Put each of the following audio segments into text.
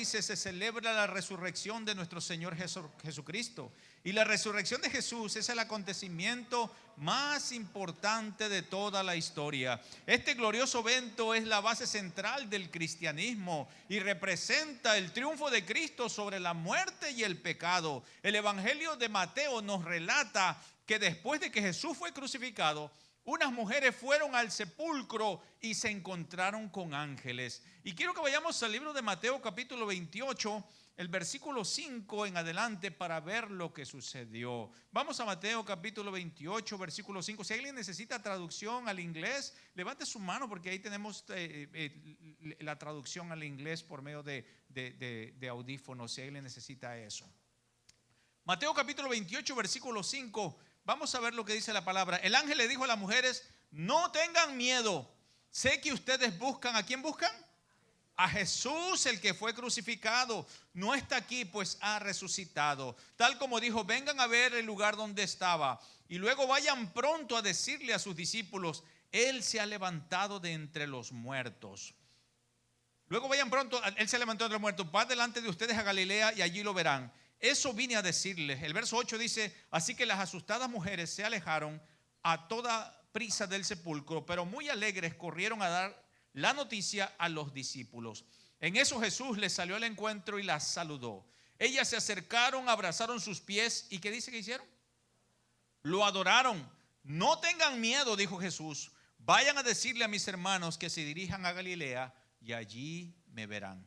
países se celebra la resurrección de nuestro Señor Jesucristo. Y la resurrección de Jesús es el acontecimiento más importante de toda la historia. Este glorioso evento es la base central del cristianismo y representa el triunfo de Cristo sobre la muerte y el pecado. El Evangelio de Mateo nos relata que después de que Jesús fue crucificado, unas mujeres fueron al sepulcro y se encontraron con ángeles. Y quiero que vayamos al libro de Mateo capítulo 28, el versículo 5 en adelante, para ver lo que sucedió. Vamos a Mateo capítulo 28, versículo 5. Si alguien necesita traducción al inglés, levante su mano, porque ahí tenemos la traducción al inglés por medio de audífonos, si alguien necesita eso. Mateo capítulo 28, versículo 5. Vamos a ver lo que dice la palabra. El ángel le dijo a las mujeres: no tengan miedo. Sé que ustedes buscan, ¿a quién buscan? A Jesús, el que fue crucificado. No está aquí, pues ha resucitado. Tal como dijo, vengan a ver el lugar donde estaba. Y luego vayan pronto a decirle a sus discípulos: Él se ha levantado de entre los muertos. Luego vayan pronto, Él se levantó de entre los muertos. Va delante de ustedes a Galilea y allí lo verán. Eso vine a decirles. El verso 8 dice: así que las asustadas mujeres se alejaron a toda prisa del sepulcro, pero muy alegres corrieron a dar la noticia a los discípulos. En eso Jesús les salió al encuentro y las saludó. Ellas se acercaron, abrazaron sus pies y ¿qué dice que hicieron? Lo adoraron. No tengan miedo, dijo Jesús. Vayan a decirle a mis hermanos que se dirijan a Galilea y allí me verán.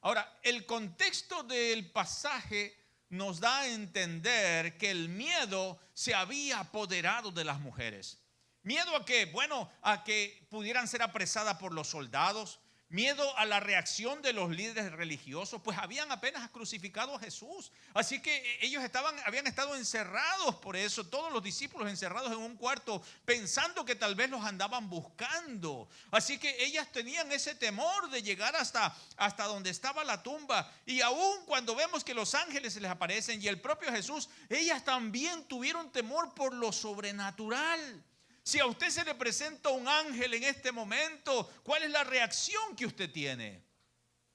Ahora, el contexto del pasaje nos da a entender que el miedo se había apoderado de las mujeres. ¿Miedo a qué? Bueno, a que pudieran ser apresadas por los soldados. Miedo a la reacción de los líderes religiosos, pues habían apenas crucificado a Jesús. Así que ellos habían estado encerrados, por eso todos los discípulos encerrados en un cuarto, pensando que tal vez los andaban buscando. Así que ellas tenían ese temor de llegar hasta donde estaba la tumba. Y aún cuando vemos que los ángeles se les aparecen y el propio Jesús, ellas también tuvieron temor por lo sobrenatural. Si a usted se le presenta un ángel en este momento, ¿cuál es la reacción que usted tiene?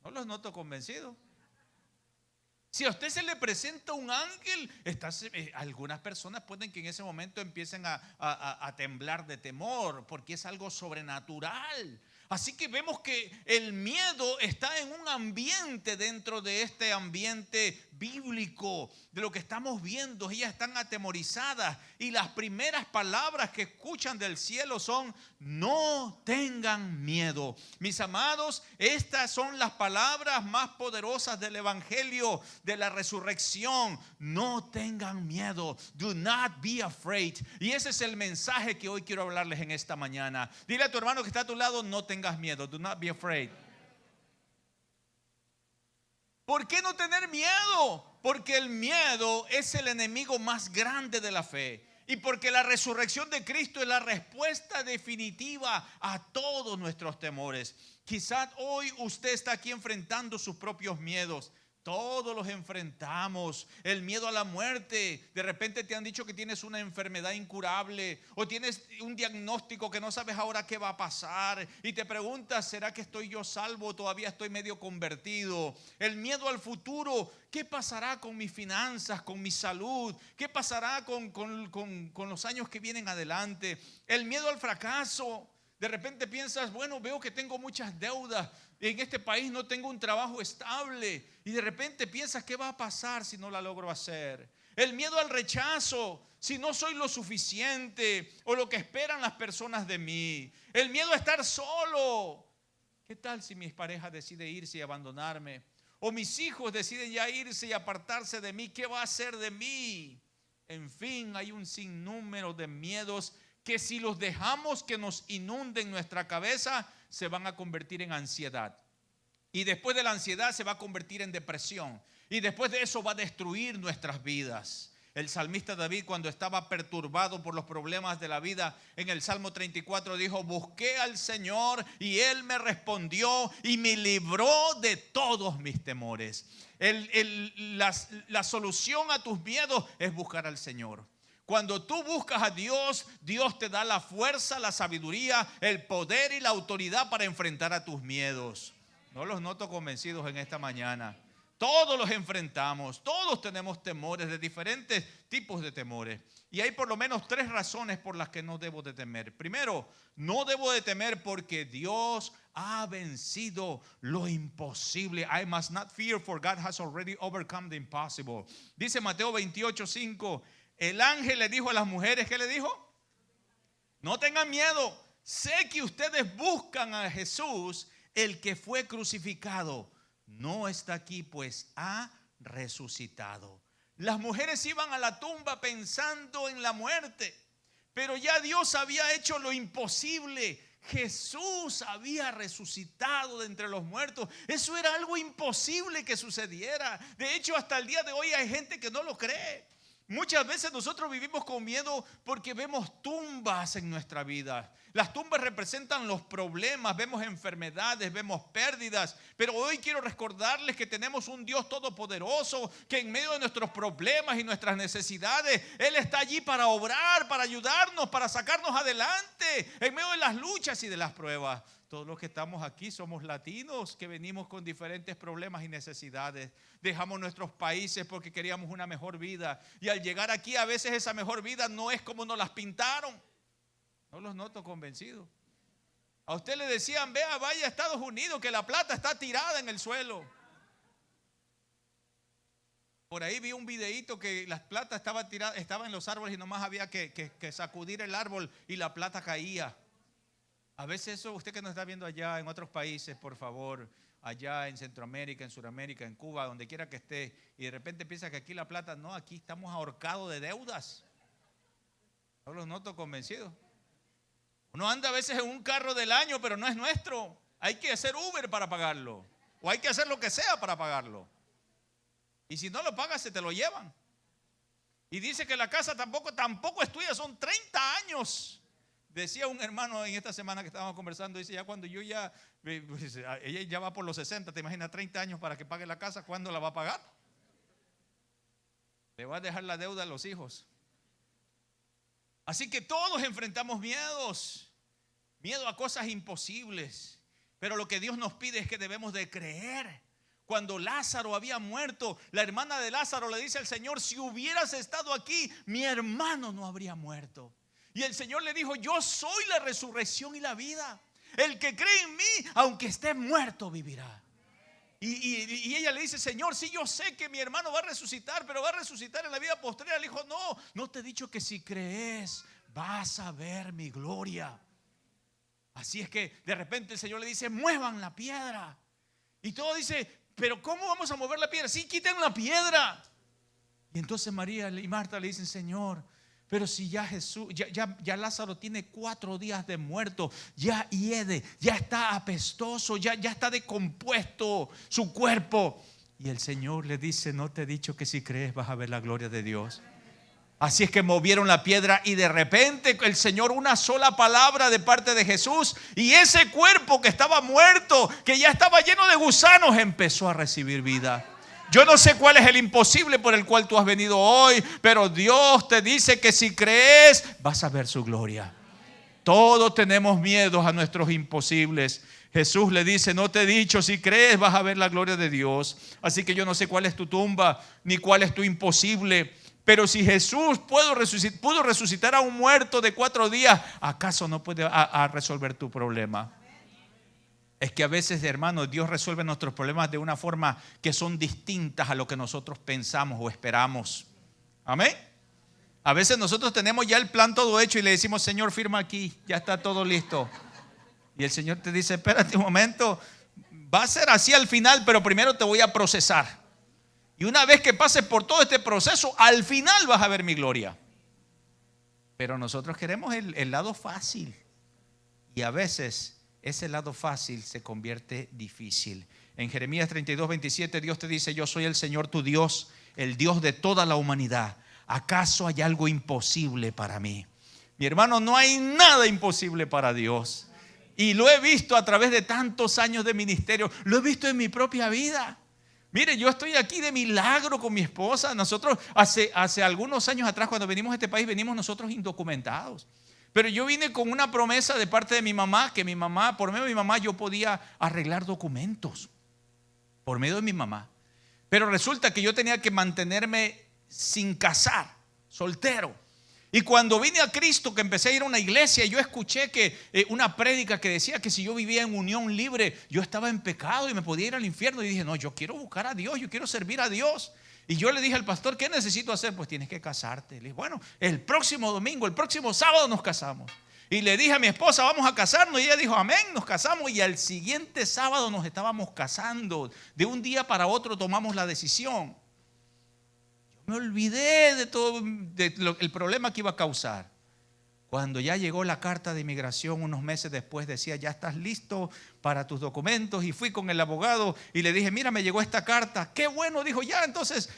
No los noto convencidos. Si a usted se le presenta un ángel, algunas personas pueden que en ese momento empiecen a temblar de temor, porque es algo sobrenatural. Así que vemos que el miedo está en un ambiente dentro de este ambiente bíblico, de lo que estamos viendo. Ellas están atemorizadas y las primeras palabras que escuchan del cielo son: no tengan miedo. Mis amados, estas son las palabras más poderosas del evangelio de la resurrección. No tengan miedo. Do not be afraid. Y ese es el mensaje que hoy quiero hablarles en esta mañana. Dile a tu hermano que está a tu lado: no tengas miedo. Do not be afraid. ¿Por qué no tener miedo? Porque el miedo es el enemigo más grande de la fe. Y porque la resurrección de Cristo es la respuesta definitiva a todos nuestros temores. Quizás hoy usted está aquí enfrentando sus propios miedos. Todos los enfrentamos. El miedo a la muerte. De repente te han dicho que tienes una enfermedad incurable, o tienes un diagnóstico que no sabes ahora qué va a pasar, y te preguntas: ¿será que estoy yo salvo o todavía estoy medio convertido? El miedo al futuro. ¿Qué pasará con mis finanzas, con mi salud? ¿Qué pasará con los años que vienen adelante? El miedo al fracaso. De repente piensas: bueno, veo que tengo muchas deudas, en este país no tengo un trabajo estable, y de repente piensas: ¿qué va a pasar si no la logro hacer? El miedo al rechazo, si no soy lo suficiente o lo que esperan las personas de mí. El miedo a estar solo. ¿Qué tal si mi pareja decide irse y abandonarme? O mis hijos deciden ya irse y apartarse de mí. ¿Qué va a hacer de mí? En fin, hay un sinnúmero de miedos que si los dejamos que nos inunden nuestra cabeza, se van a convertir en ansiedad. Y después de la ansiedad se va a convertir en depresión. Y después de eso va a destruir nuestras vidas. El salmista David, cuando estaba perturbado por los problemas de la vida, en el Salmo 34 dijo: busqué al Señor y Él me respondió y me libró de todos mis temores. La solución a tus miedos es buscar al Señor. Cuando tú buscas a Dios, Dios te da la fuerza, la sabiduría, el poder y la autoridad para enfrentar a tus miedos. No los noto convencidos en esta mañana. Todos los enfrentamos, todos tenemos temores, de diferentes tipos de temores. Y hay por lo menos 3 razones por las que no debo de temer. Primero, no debo de temer porque Dios ha vencido lo imposible. I must not fear, for God has already overcome the impossible. Dice Mateo 28:5, el ángel le dijo a las mujeres, ¿qué le dijo? No tengan miedo, sé que ustedes buscan a Jesús, el que fue crucificado. No está aquí, pues ha resucitado. Las mujeres iban a la tumba pensando en la muerte, pero ya Dios había hecho lo imposible. Jesús había resucitado de entre los muertos. Eso era algo imposible que sucediera. De hecho, hasta el día de hoy hay gente que no lo cree. Muchas veces nosotros vivimos con miedo porque vemos tumbas en nuestra vida. Las tumbas representan los problemas, vemos enfermedades, vemos pérdidas. Pero hoy quiero recordarles que tenemos un Dios todopoderoso, que en medio de nuestros problemas y nuestras necesidades, Él está allí para obrar, para ayudarnos, para sacarnos adelante en medio de las luchas y de las pruebas. Todos los que estamos aquí somos latinos que venimos con diferentes problemas y necesidades. Dejamos nuestros países porque queríamos una mejor vida. Y al llegar aquí a veces esa mejor vida no es como nos las pintaron. No los noto convencidos. A usted le decían, vaya a Estados Unidos que la plata está tirada en el suelo. Por ahí vi un videíto que la plata estaba tirada, estaba en los árboles y nomás había que sacudir el árbol y la plata caía. A veces eso, usted que nos está viendo allá en otros países, por favor, allá en Centroamérica, en Sudamérica, en Cuba, donde quiera que esté, y de repente piensa que aquí la plata, no, aquí estamos ahorcados de deudas. No los noto convencidos. Uno anda a veces en un carro del año, pero no es nuestro. Hay que hacer Uber para pagarlo, o hay que hacer lo que sea para pagarlo. Y si no lo pagas, se te lo llevan. Y dice que la casa tampoco es tuya, son 30 años. Decía un hermano en esta semana que estábamos conversando, dice, ya cuando ella ya va por los 60, te imaginas 30 años para que pague la casa, ¿cuándo la va a pagar? Le va a dejar la deuda a los hijos. Así que todos enfrentamos miedos, miedo a cosas imposibles, pero lo que Dios nos pide es que debemos de creer. Cuando Lázaro había muerto, la hermana de Lázaro le dice al Señor, si hubieras estado aquí, mi hermano no habría muerto. Y el Señor le dijo, yo soy la resurrección y la vida. El que cree en mí, aunque esté muerto, vivirá. Y ella le dice, Señor, sí, yo sé que mi hermano va a resucitar, pero va a resucitar en la vida postrera. Le dijo, no te he dicho que si crees, vas a ver mi gloria. Así es que de repente el Señor le dice, muevan la piedra. Y todo dice, pero ¿cómo vamos a mover la piedra? Sí, quiten la piedra. Y entonces María y Marta le dicen, Señor, pero si ya Lázaro tiene 4 días de muerto, ya hiede, ya está apestoso, ya está decompuesto su cuerpo. Y el Señor le dice, no te he dicho que si crees vas a ver la gloria de Dios. Así es que movieron la piedra y de repente el Señor, una sola palabra de parte de Jesús, y ese cuerpo que estaba muerto, que ya estaba lleno de gusanos, empezó a recibir vida. Yo no sé cuál es el imposible por el cual tú has venido hoy, pero Dios te dice que si crees vas a ver su gloria. Todos tenemos miedos a nuestros imposibles. Jesús le dice, no te he dicho, si crees vas a ver la gloria de Dios. Así que yo no sé cuál es tu tumba, ni cuál es tu imposible. Pero si Jesús pudo resucitar a un muerto de 4 días, ¿acaso no puede resolver tu problema? Es que a veces, hermanos, Dios resuelve nuestros problemas de una forma que son distintas a lo que nosotros pensamos o esperamos. Amén. A veces nosotros tenemos ya el plan todo hecho y le decimos, Señor, firma aquí, ya está todo listo. Y el Señor te dice, espérate un momento, va a ser así al final, pero primero te voy a procesar. Y una vez que pases por todo este proceso, al final vas a ver mi gloria. Pero nosotros queremos el lado fácil. Y a veces ese lado fácil se convierte difícil. En Jeremías 32:27 Dios te dice, yo soy el Señor tu Dios, el Dios de toda la humanidad. ¿Acaso hay algo imposible para mí? Mi hermano, no hay nada imposible para Dios. Y lo he visto a través de tantos años de ministerio. Lo he visto en mi propia vida. Mire, yo estoy aquí de milagro con mi esposa. Nosotros hace algunos años atrás, cuando venimos a este país, venimos nosotros indocumentados. Pero yo vine con una promesa de parte de mi mamá, que mi mamá, por medio de mi mamá, yo podía arreglar documentos. Por medio de mi mamá. Pero resulta que yo tenía que mantenerme sin casar, soltero. Y cuando vine a Cristo, que empecé a ir a una iglesia, yo escuché que una prédica que decía que si yo vivía en unión libre, yo estaba en pecado y me podía ir al infierno. Y dije, no, yo quiero buscar a Dios, yo quiero servir a Dios. Y yo le dije al pastor, ¿qué necesito hacer? Pues tienes que casarte. Le dije, bueno, el próximo domingo, el próximo sábado nos casamos. Y le dije a mi esposa, vamos a casarnos. Y ella dijo, amén, nos casamos. Y al siguiente sábado nos estábamos casando. De un día para otro tomamos la decisión. Me olvidé de todo el problema que iba a causar. Cuando ya llegó la carta de inmigración, unos meses después decía, ya estás listo para tus documentos. Y fui con el abogado y le dije, mira, me llegó esta carta. Qué bueno, dijo, ya, entonces,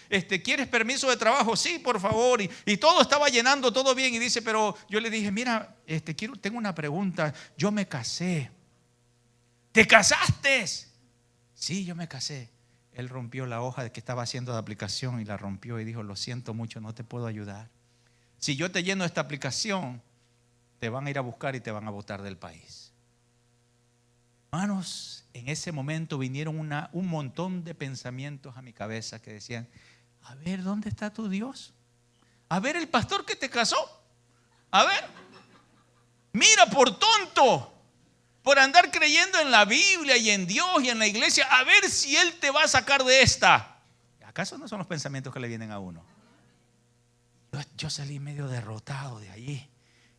¿quieres permiso de trabajo? Sí, por favor. Y todo estaba llenando, todo bien. Y dice, pero yo le dije, mira, tengo una pregunta. Yo me casé. ¿Te casaste? Sí, yo me casé. Él rompió la hoja de que estaba haciendo de aplicación y la rompió y dijo, lo siento mucho, no te puedo ayudar. Si yo te lleno esta aplicación, te van a ir a buscar y te van a botar del país. Hermanos, en ese momento vinieron un montón de pensamientos a mi cabeza que decían, a ver, ¿dónde está tu Dios? A ver, el pastor que te casó. A ver, mira, por tonto. Por andar creyendo en la Biblia y en Dios y en la iglesia, a ver si Él te va a sacar de esta. ¿Acaso no son los pensamientos que le vienen a uno? Yo salí medio derrotado de allí.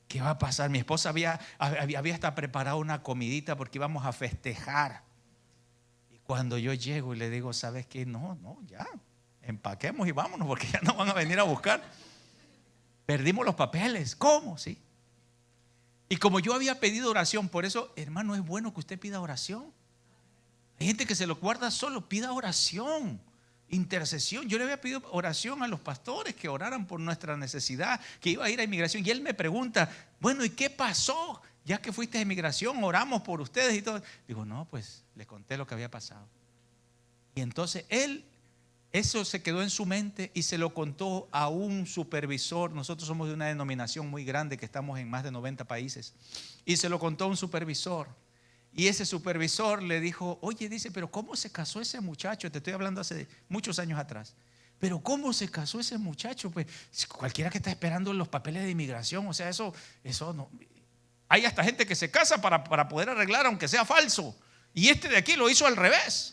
¿Qué va a pasar? Mi esposa había hasta preparado una comidita porque íbamos a festejar. Y cuando yo llego y le digo, ¿sabes qué? No, ya, empaquemos y vámonos porque ya no van a venir a buscar. Perdimos los papeles. ¿Cómo? Sí. Y como yo había pedido oración, por eso, hermano, es bueno que usted pida oración. Hay gente que se lo guarda solo, pida oración, intercesión. Yo le había pedido oración a los pastores que oraran por nuestra necesidad, que iba a ir a inmigración. Y él me pregunta, bueno, ¿y qué pasó? Ya que fuiste a inmigración, oramos por ustedes y todo. Digo, no, pues le conté lo que había pasado. Y entonces eso se quedó en su mente y se lo contó a un supervisor. Nosotros somos de una denominación muy grande que estamos en más de 90 países. Y se lo contó a un supervisor. Y ese supervisor le dijo, oye, dice, pero ¿cómo se casó ese muchacho? Te estoy hablando hace muchos años atrás. Pero ¿cómo se casó ese muchacho? Pues cualquiera que está esperando los papeles de inmigración, o sea, eso no. Hay hasta gente que se casa para poder arreglar aunque sea falso. Y este de aquí lo hizo al revés.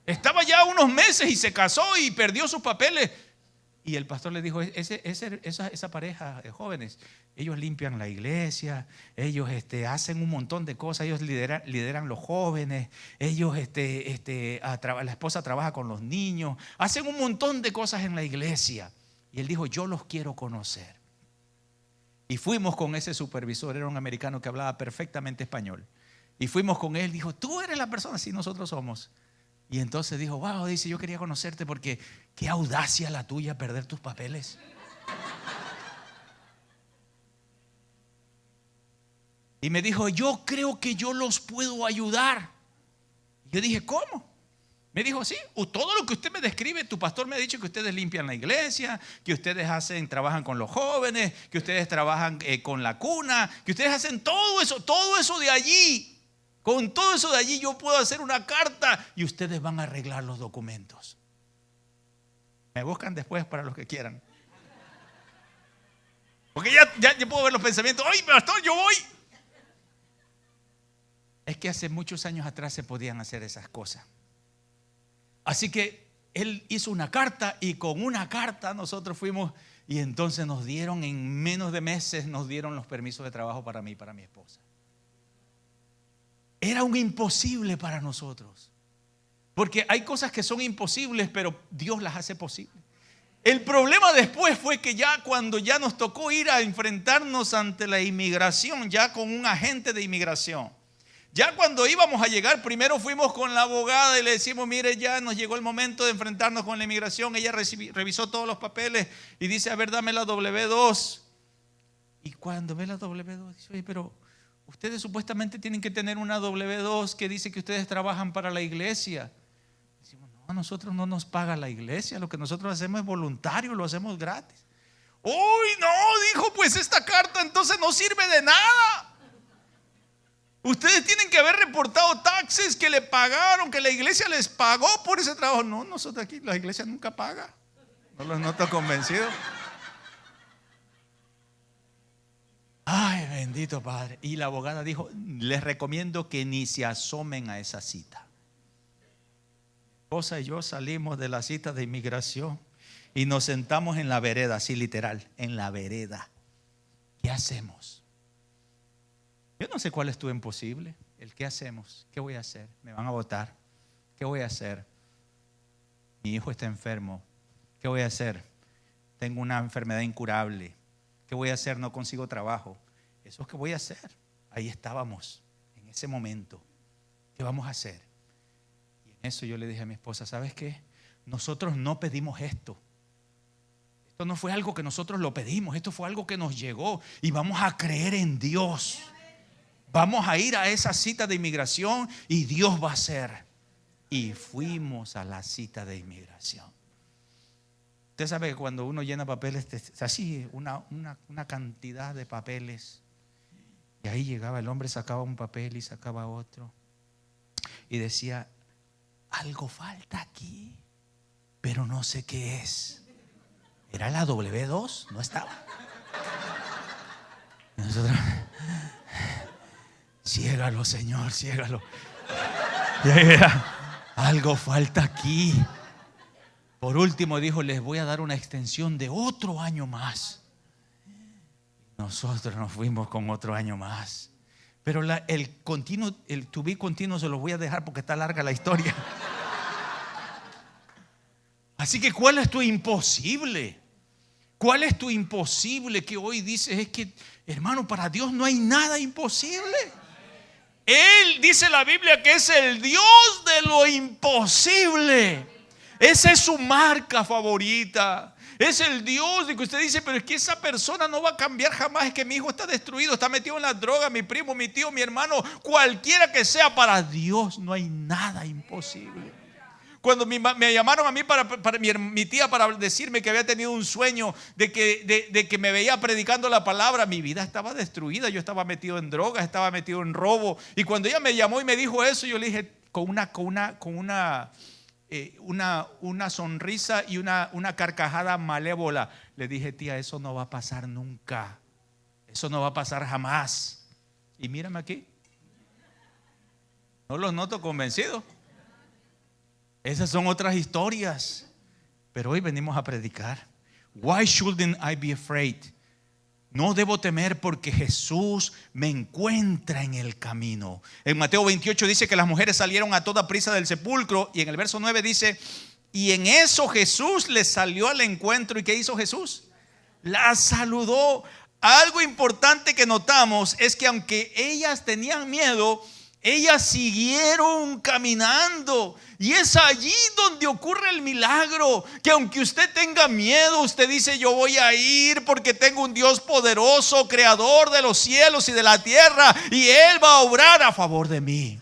Estaba ya unos meses y se casó y perdió sus papeles. Y el pastor le dijo, esa pareja de jóvenes, ellos limpian la iglesia, ellos hacen un montón de cosas, ellos lideran los jóvenes, ellos la esposa trabaja con los niños, hacen un montón de cosas en la iglesia. Y él dijo, yo los quiero conocer. Y fuimos con ese supervisor, era un americano que hablaba perfectamente español. Y fuimos con él, dijo, tú eres la persona, sí, nosotros somos. Y entonces dijo, wow, dice, yo quería conocerte porque qué audacia la tuya perder tus papeles. Y me dijo, yo creo que yo los puedo ayudar. Y yo dije, ¿cómo? Me dijo, sí, todo lo que usted me describe, tu pastor me ha dicho que ustedes limpian la iglesia, que ustedes trabajan con los jóvenes, que ustedes trabajan con la cuna, que ustedes hacen todo eso de allí. Con todo eso de allí yo puedo hacer una carta y ustedes van a arreglar los documentos. Me buscan después para los que quieran. Porque ya puedo ver los pensamientos. ¡Ay, pastor, yo voy! Es que hace muchos años atrás se podían hacer esas cosas. Así que él hizo una carta y con una carta nosotros fuimos y entonces nos dieron, en menos de meses, nos dieron los permisos de trabajo para mí y para mi esposa. Era un imposible para nosotros. Porque hay cosas que son imposibles, pero Dios las hace posibles. El problema después fue que ya cuando ya nos tocó ir a enfrentarnos ante la inmigración, ya con un agente de inmigración. Ya cuando íbamos a llegar, primero fuimos con la abogada y le decimos, mire, ya nos llegó el momento de enfrentarnos con la inmigración. Ella revisó todos los papeles y dice, a ver, dame la W2. Y cuando ve la W2, dice, oye, pero ustedes supuestamente tienen que tener una W2 que dice que ustedes trabajan para la iglesia. Decimos, no, a nosotros no nos paga la iglesia, lo que nosotros hacemos es voluntario, lo hacemos gratis. Uy, no, dijo, pues esta carta entonces no sirve de nada. Ustedes tienen que haber reportado taxes que le pagaron, que la iglesia les pagó por ese trabajo. No, nosotros aquí, la iglesia nunca paga. No los noto convencidos. Ay, bendito Padre. Y la abogada dijo, les recomiendo que ni se asomen a esa cita. Mi esposa y yo salimos de la cita de inmigración y nos sentamos en la vereda, así literal, en la vereda. ¿Qué hacemos? Yo no sé cuál es tu imposible. El qué hacemos, qué voy a hacer, me van a votar, qué voy a hacer, mi hijo está enfermo, qué voy a hacer, tengo una enfermedad incurable, qué voy a hacer, no consigo trabajo. Eso es que voy a hacer. Ahí estábamos en ese momento. ¿Qué vamos a hacer? Y en eso yo le dije a mi esposa, ¿sabes qué? Nosotros no pedimos esto. Esto no fue algo que nosotros lo pedimos, esto fue algo que nos llegó y vamos a creer en Dios. Vamos a ir a esa cita de inmigración y Dios va a hacer. Y fuimos a la cita de inmigración. Usted sabe que cuando uno llena papeles, así una cantidad de papeles. Y ahí llegaba el hombre, sacaba un papel y sacaba otro. Y decía, algo falta aquí, pero no sé qué es. ¿Era la W2? No estaba. Nosotros, ciégalo, Señor, ciégalo. Algo falta aquí. Por último dijo, les voy a dar una extensión de otro año más. Nosotros nos fuimos con otro año más. Pero el to be continuo se los voy a dejar porque está larga la historia. Así que ¿cuál es tu imposible? ¿Cuál es tu imposible que hoy dices? Es que, hermano, para Dios no hay nada imposible. Él dice la Biblia que es el Dios de lo imposible. Esa es su marca favorita. Es el Dios de que usted dice, pero es que esa persona no va a cambiar jamás. Es que mi hijo está destruido, está metido en la droga, mi primo, mi tío, mi hermano, cualquiera que sea, para Dios no hay nada imposible. Cuando me llamaron a mí mi tía para decirme que había tenido un sueño de que me veía predicando la palabra, mi vida estaba destruida. Yo estaba metido en drogas, estaba metido en robo. Y cuando ella me llamó y me dijo eso, yo le dije con una sonrisa y una carcajada malévola, le dije, tía, eso no va a pasar nunca. Eso no va a pasar jamás. Y mírame aquí. No los noto convencidos. Esas son otras historias. Pero hoy venimos a predicar. Why shouldn't I be afraid? No debo temer porque Jesús me encuentra en el camino. En Mateo 28 dice que las mujeres salieron a toda prisa del sepulcro. Y en el verso 9 dice, y en eso Jesús les salió al encuentro. ¿Y qué hizo Jesús? Las saludó. Algo importante que notamos es que aunque ellas tenían miedo, ellas siguieron caminando. Y es allí donde ocurre el milagro. Que aunque usted tenga miedo, usted dice, yo voy a ir porque tengo un Dios poderoso, creador de los cielos y de la tierra, y Él va a obrar a favor de mí.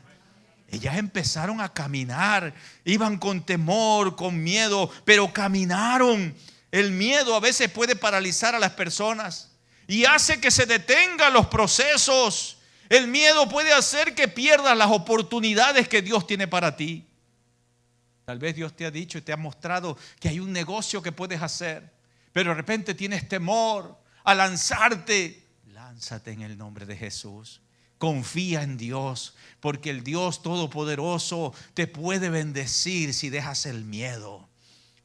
Ellas empezaron a caminar. Iban con temor, con miedo, pero caminaron. El miedo a veces puede paralizar a las personas y hace que se detengan los procesos. El miedo puede hacer que pierdas las oportunidades que Dios tiene para ti. Tal vez Dios te ha dicho y te ha mostrado que hay un negocio que puedes hacer, pero de repente tienes temor a lanzarte. Lánzate en el nombre de Jesús. Confía en Dios, porque el Dios Todopoderoso te puede bendecir si dejas el miedo.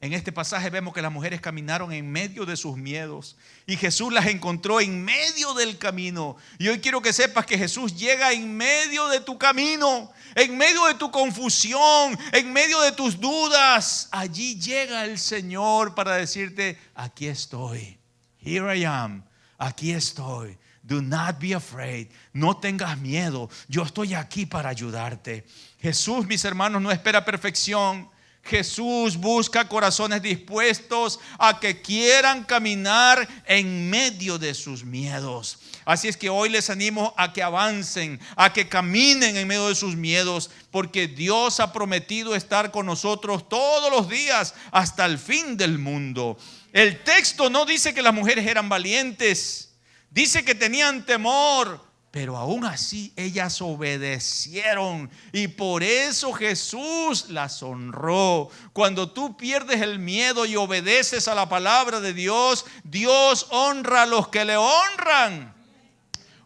En este pasaje vemos que las mujeres caminaron en medio de sus miedos y Jesús las encontró en medio del camino. Y hoy quiero que sepas que Jesús llega en medio de tu camino, en medio de tu confusión, en medio de tus dudas. Allí llega el Señor para decirte, aquí estoy. Here I am. Aquí estoy. Do not be afraid. No tengas miedo. Yo estoy aquí para ayudarte. Jesús, mis hermanos, no espera perfección, Jesús busca corazones dispuestos a que quieran caminar en medio de sus miedos. Así es que hoy les animo a que avancen, a que caminen en medio de sus miedos, porque Dios ha prometido estar con nosotros todos los días hasta el fin del mundo. El texto no dice que las mujeres eran valientes, dice que tenían temor, pero aún así ellas obedecieron y por eso Jesús las honró. Cuando tú pierdes el miedo y obedeces a la palabra de Dios, Dios honra a los que le honran.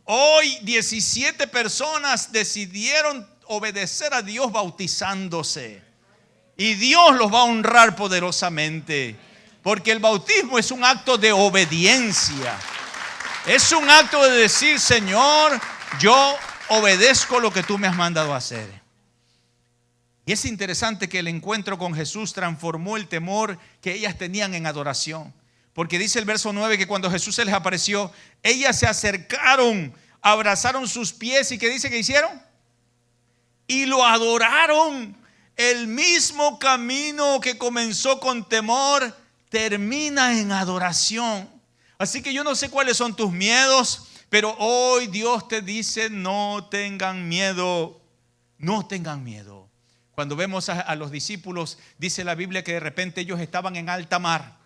Hoy 17 personas decidieron obedecer a Dios bautizándose. Y Dios los va a honrar poderosamente. Porque el bautismo es un acto de obediencia. Es un acto de decir, Señor, yo obedezco lo que tú me has mandado a hacer. Y es interesante que el encuentro con Jesús transformó el temor que ellas tenían en adoración. Porque dice el verso 9 que cuando Jesús se les apareció, ellas se acercaron, abrazaron sus pies y ¿qué dice que hicieron? Y lo adoraron. El mismo camino que comenzó con temor termina en adoración. Así que yo no sé cuáles son tus miedos, pero hoy Dios te dice no tengan miedo, no tengan miedo. Cuando vemos a los discípulos, dice la Biblia que de repente ellos estaban en alta mar.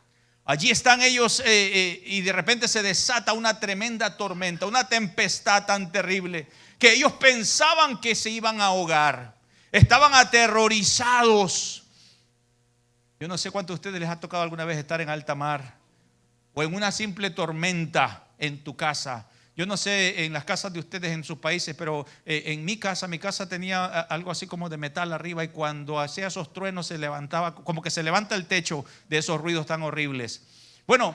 Allí están ellos y de repente se desata una tremenda tormenta, una tempestad tan terrible que ellos pensaban que se iban a ahogar. Estaban aterrorizados. Yo no sé cuántos de ustedes les ha tocado alguna vez estar en alta mar o en una simple tormenta en tu casa. Yo no sé en las casas de ustedes en sus países, pero en mi casa tenía algo así como de metal arriba y cuando hacía esos truenos se levantaba, como que se levanta el techo de esos ruidos tan horribles. Bueno,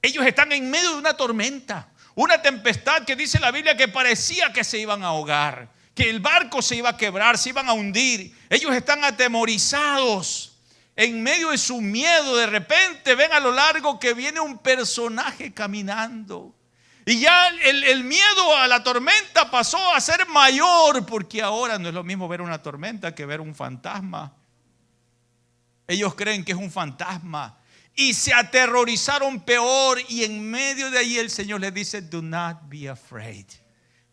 ellos están en medio de una tormenta, una tempestad que dice la Biblia que parecía que se iban a ahogar, que el barco se iba a quebrar, se iban a hundir. Ellos están atemorizados. En medio de su miedo, de repente ven a lo largo que viene un personaje caminando. Y ya el miedo a la tormenta pasó a ser mayor, porque ahora no es lo mismo ver una tormenta que ver un fantasma. Ellos creen que es un fantasma y se aterrorizaron peor. Y en medio de ahí el Señor les dice: do not be afraid.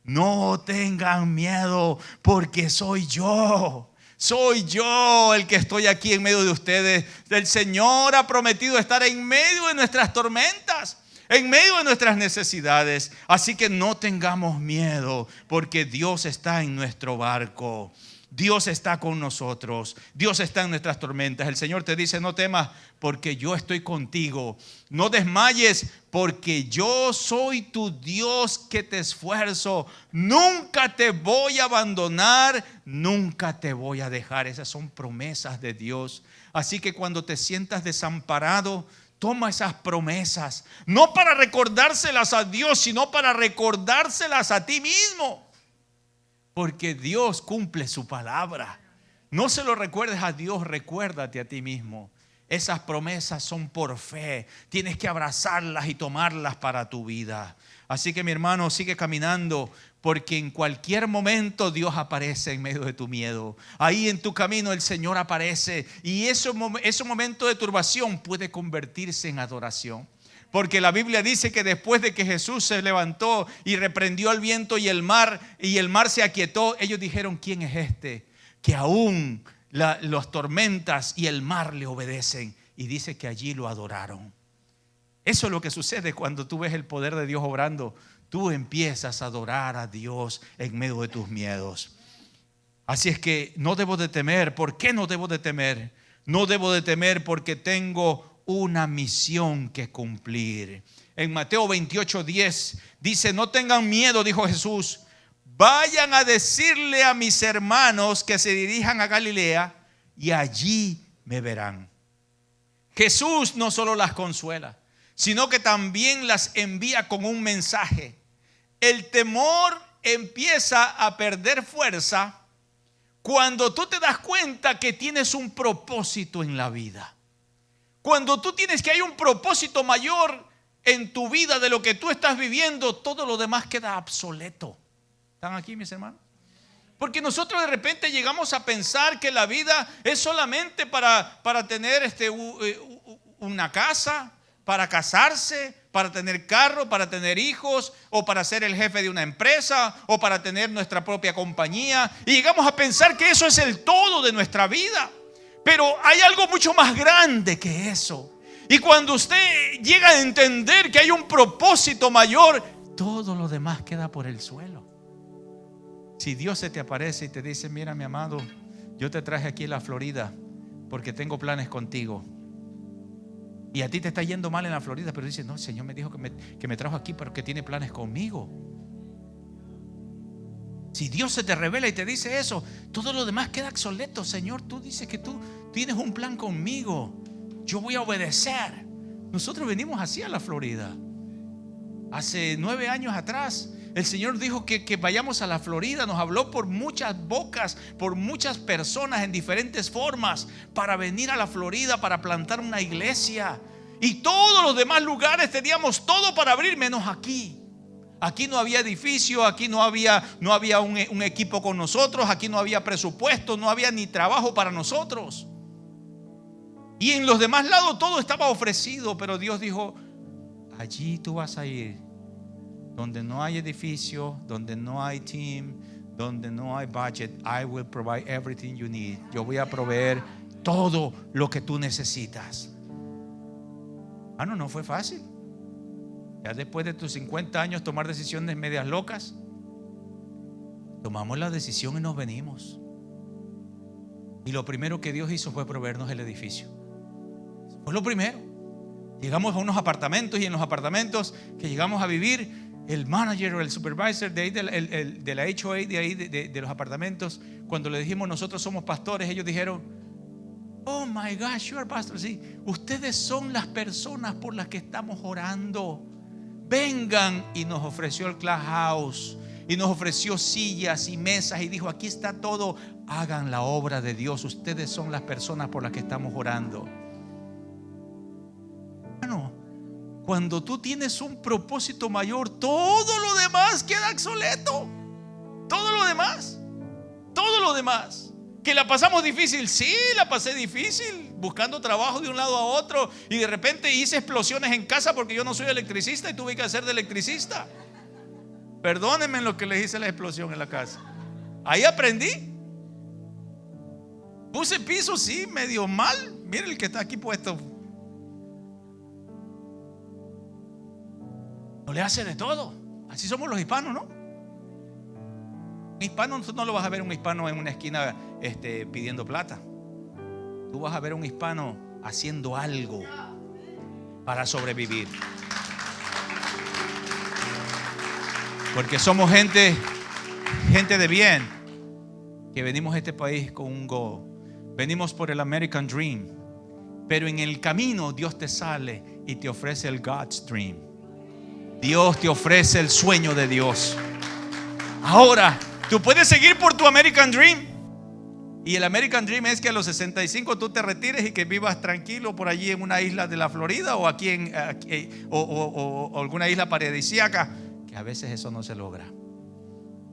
No tengan miedo, porque soy yo. Soy yo el que estoy aquí en medio de ustedes. El Señor ha prometido estar en medio de nuestras tormentas, en medio de nuestras necesidades. Así que no tengamos miedo, porque Dios está en nuestro barco. Dios está con nosotros. Dios está en nuestras tormentas. El Señor te dice: no temas, porque yo estoy contigo. No desmayes, porque yo soy tu Dios que te esfuerzo. Nunca te voy a abandonar, nunca te voy a dejar. Esas son promesas de Dios. Así que cuando te sientas desamparado, toma esas promesas, no para recordárselas a Dios, sino para recordárselas a ti mismo. Porque Dios cumple su palabra. No se lo recuerdes a Dios, recuérdate a ti mismo. Esas promesas son por fe. Tienes que abrazarlas y tomarlas para tu vida. Así que mi hermano, sigue caminando, porque en cualquier momento Dios aparece en medio de tu miedo. Ahí en tu camino el Señor aparece, y ese momento de turbación puede convertirse en adoración. Porque la Biblia dice que después de que Jesús se levantó y reprendió al viento y el mar se aquietó, ellos dijeron: ¿quién es este? Que aún las tormentas y el mar le obedecen. Y dice que allí lo adoraron. Eso es lo que sucede cuando tú ves el poder de Dios obrando. Tú empiezas a adorar a Dios en medio de tus miedos. Así es que no debo de temer. ¿Por qué no debo de temer? No debo de temer porque tengo una misión que cumplir. En Mateo 28:10 dice: no tengan miedo, dijo Jesús. Vayan a decirle a mis hermanos que se dirijan a Galilea y allí me verán. Jesús no solo las consuela, sino que también las envía con un mensaje. El temor empieza a perder fuerza cuando tú te das cuenta que tienes un propósito en la vida. Cuando tú tienes que hay un propósito mayor en tu vida de lo que tú estás viviendo, todo lo demás queda obsoleto. ¿Están aquí mis hermanos? Porque nosotros de repente llegamos a pensar que la vida es solamente para tener una casa, para casarse, para tener carro, para tener hijos, o para ser el jefe de una empresa, o para tener nuestra propia compañía. Y llegamos a pensar que eso es el todo de nuestra vida. Pero hay algo mucho más grande que eso. Y cuando usted llega a entender que hay un propósito mayor, todo lo demás queda por el suelo. Si Dios se te aparece y te dice: mira, mi amado, yo te traje aquí a la Florida porque tengo planes contigo. Y a ti te está yendo mal en la Florida, pero dices: no, el Señor me dijo que me trajo aquí porque tiene planes conmigo. Si Dios se te revela y te dice eso, todo lo demás queda obsoleto. Señor, tú dices que tú tienes un plan conmigo, yo voy a obedecer. Nosotros venimos así a la Florida. Hace 9 años atrás el Señor dijo que vayamos a la Florida. Nos habló por muchas bocas, por muchas personas en diferentes formas, para venir a la Florida, para plantar una iglesia. Y todos los demás lugares teníamos todo para abrir, menos aquí. Aquí no había edificio, aquí no había un equipo con nosotros, aquí no había presupuesto, no había ni trabajo para nosotros. Y en los demás lados todo estaba ofrecido, pero Dios dijo: allí tú vas a ir, donde no hay edificio, donde no hay team, donde no hay budget. I will provide everything you need. Yo voy a proveer todo lo que tú necesitas. No fue fácil. Ya después de tus 50 años tomar decisiones medias locas, tomamos la decisión y nos venimos. Y lo primero que Dios hizo fue proveernos el edificio. Fue lo primero. Llegamos a unos apartamentos, y en los apartamentos que llegamos a vivir, el manager o el supervisor de ahí, de la HOA de ahí, de los apartamentos, cuando le dijimos: nosotros somos pastores, ellos dijeron: oh my gosh, you are pastor. Sí, ustedes son las personas por las que estamos orando. Vengan. Y nos ofreció el clubhouse, y nos ofreció sillas y mesas, y dijo: aquí está todo, hagan la obra de Dios. Ustedes son las personas por las que estamos orando. Cuando tú tienes un propósito mayor, todo lo demás queda obsoleto. Todo lo demás. Que la pasamos difícil, sí, la pasé difícil, buscando trabajo de un lado a otro, y de repente hice explosiones en casa porque yo no soy electricista y tuve que hacer de electricista. Perdónenme lo que les hice la explosión en la casa. Ahí aprendí. Puse piso, sí, medio mal. Miren el que está aquí puesto. No le hace de todo. Así somos los hispanos, ¿no? Un hispano, no lo vas a ver un hispano en una esquina pidiendo plata. Tú vas a ver un hispano haciendo algo para sobrevivir. Porque somos gente de bien, que venimos a este país con un goal. Venimos por el American Dream, pero en el camino Dios te sale y te ofrece el God's Dream. Dios te ofrece el sueño de Dios. Ahora, tú puedes seguir por tu American Dream. Y el American Dream es que a los 65 tú te retires y que vivas tranquilo por allí en una isla de la Florida, o aquí o alguna isla paradisíaca, que a veces eso no se logra.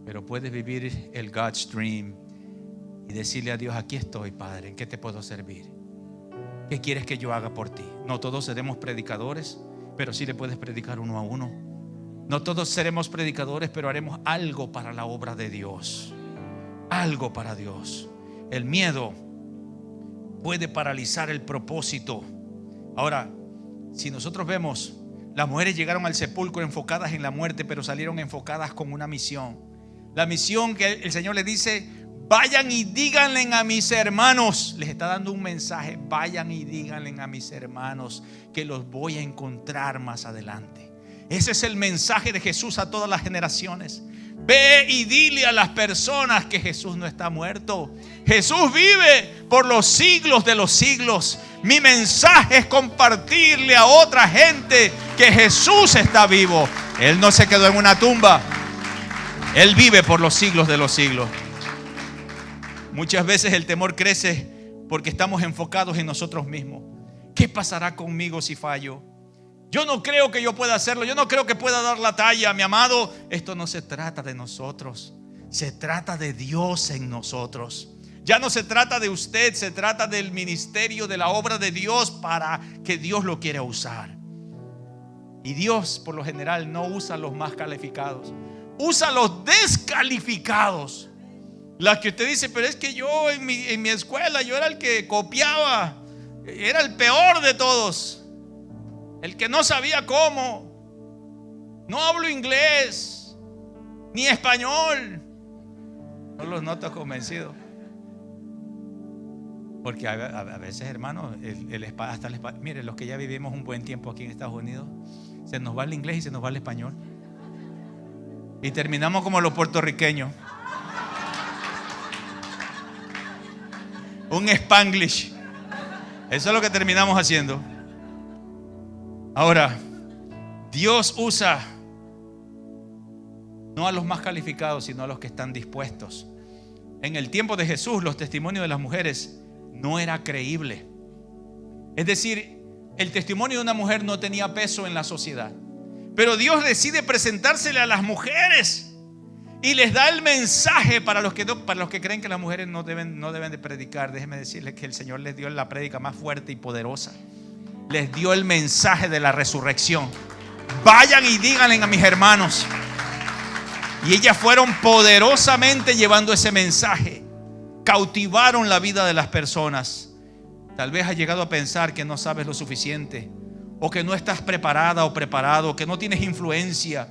Pero puedes vivir el God's Dream y decirle a Dios: aquí estoy, Padre, ¿en qué te puedo servir? ¿Qué quieres que yo haga por ti? No todos seremos predicadores, pero sí le puedes predicar uno a uno. No todos seremos predicadores, pero haremos algo para la obra de Dios. Algo para Dios. El miedo puede paralizar el propósito. Ahora, si nosotros vemos, las mujeres llegaron al sepulcro enfocadas en la muerte, pero salieron enfocadas con una misión. La misión que el Señor le dice: vayan y díganle a mis hermanos. Les está dando un mensaje: vayan y díganle a mis hermanos que los voy a encontrar más adelante. Ese es el mensaje de Jesús a todas las generaciones. Ve y dile a las personas que Jesús no está muerto. Jesús vive por los siglos de los siglos. Mi mensaje es compartirle a otra gente que Jesús está vivo. Él no se quedó en una tumba. Él vive por los siglos de los siglos. Muchas veces el temor crece porque estamos enfocados en nosotros mismos. ¿Qué pasará conmigo si fallo? Yo no creo que yo pueda hacerlo. Yo no creo que pueda dar la talla. Mi amado, esto no se trata de nosotros. Se trata de Dios en nosotros. Ya no se trata de usted, se trata del ministerio, de la obra de Dios para que Dios lo quiera usar. Y Dios por lo general no usa a los más calificados, usa a los descalificados. Las que usted dice, pero es que yo en mi escuela yo era el que copiaba, era el peor de todos, el que no sabía cómo, no hablo inglés ni español. No los noto convencidos. Porque a veces, hermanos, mire, los que ya vivimos un buen tiempo aquí en Estados Unidos, se nos va el inglés y se nos va el español. Y terminamos como los puertorriqueños. Un Spanglish. Eso es lo que terminamos haciendo. Ahora, Dios usa no a los más calificados, sino a los que están dispuestos. En el tiempo de Jesús, los testimonios de las mujeres no era creíble. Es decir, el testimonio de una mujer no tenía peso en la sociedad. Pero Dios decide presentársele a las mujeres y les da el mensaje para los que creen que las mujeres no deben de predicar. Déjenme decirles que el Señor les dio la prédica más fuerte y poderosa. Les dio el mensaje de la resurrección. Vayan y díganle a mis hermanos. Y ellas fueron poderosamente llevando ese mensaje. Cautivaron la vida de las personas. Tal vez has llegado a pensar que no sabes lo suficiente, o que no estás preparada o preparado, o que no tienes influencia.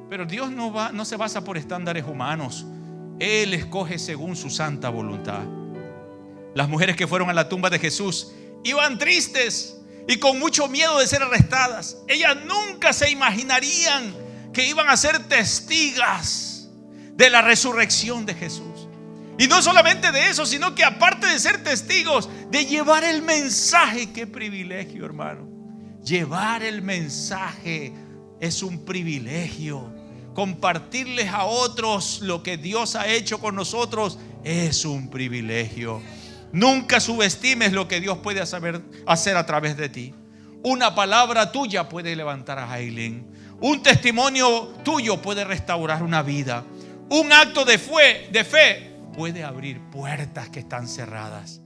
Pero Dios no se basa por estándares humanos. Él escoge según su santa voluntad. Las mujeres que fueron a la tumba de Jesús iban tristes y con mucho miedo de ser arrestadas. Ellas nunca se imaginarían que iban a ser testigas de la resurrección de Jesús. Y no solamente de eso, sino que aparte de ser testigos, de llevar el mensaje. ¡Qué privilegio, hermano! Llevar el mensaje es un privilegio. Compartirles a otros lo que Dios ha hecho con nosotros es un privilegio. Nunca subestimes lo que Dios puede hacer a través de ti. Una palabra tuya puede levantar a Jailin. Un testimonio tuyo puede restaurar una vida. Un acto de fe puede abrir puertas que están cerradas.